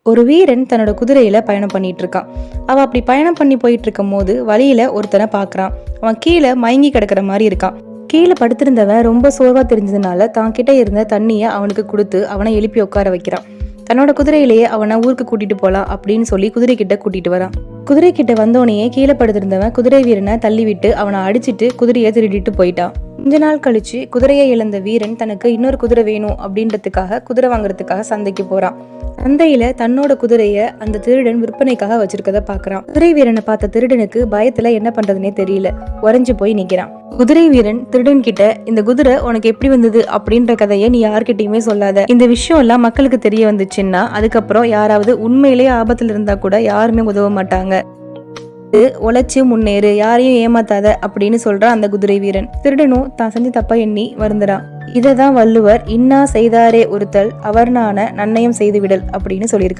ஒரு வீரன் தன்னோட குதிரையில பயணம் பண்ணிட்டு இருக்கான். அவன் அப்படி பயணம் பண்ணி போயிட்டு இருக்கும் போது வழியில ஒருத்தனை பாக்குறான். அவன் கீழே மயங்கி கிடக்குற மாதிரி இருக்கான். கீழே படுத்திருந்தவன் ரொம்ப சோர்வா தெரிஞ்சதுனால தான் கிட்ட இருந்த தண்ணிய அவனுக்கு கொடுத்து அவனை எழுப்பி உட்கார வைக்கிறான். தன்னோட குதிரையிலேயே அவனை ஊருக்கு கூட்டிட்டு போலாம் அப்படின்னு சொல்லி குதிரை கிட்ட கூட்டிட்டு வரான். குதிரை கிட்ட வந்தோடனே கீழே படுத்திருந்தவன் குதிரை வீரனை தள்ளி விட்டு அவனை அடிச்சிட்டு குதிரையை திருடிட்டு போயிட்டான். கொஞ்ச நாள் கழிச்சு குதிரையை இழந்த வீரன் தனக்கு இன்னொரு குதிரை வேணும் அப்படின்றதுக்காக குதிரை வாங்குறதுக்காக சந்தைக்கு போறான். சந்தையில தன்னோட குதிரைய அந்த திருடன் விற்பனைக்காக வச்சிருக்கத பாக்குறான். குதிரை வீரனை பார்த்த திருடனுக்கு பயத்துல என்ன பண்றதுன்னே தெரியல, உறைஞ்சு போய் நிக்கிறான். குதிரை வீரன் திருடன் கிட்ட, இந்த குதிரை உனக்கு எப்படி வந்தது அப்படின்ற கதையை நீ யார்கிட்டயுமே சொல்லாத. இந்த விஷயம் எல்லாம் மக்களுக்கு தெரிய வந்துச்சுன்னா அதுக்கப்புறம் யாராவது உண்மையிலேயே ஆபத்துல இருந்தா கூட யாருமே உதவ மாட்டாங்க. உழைச்சு முன்னேறு, யாரையும் ஏமாத்தாத அப்படின்னு சொல்றான் அந்த குதிரை வீரன். திருடனும் தான் செஞ்ச தப்ப எண்ணி வருந்துறான். இததான் வள்ளுவர் இன்னா செய்தாரே ஒருத்தல் அவர்னான நன்னயம் செய்து விடல் அப்படின்னு சொல்லியிருக்காரு.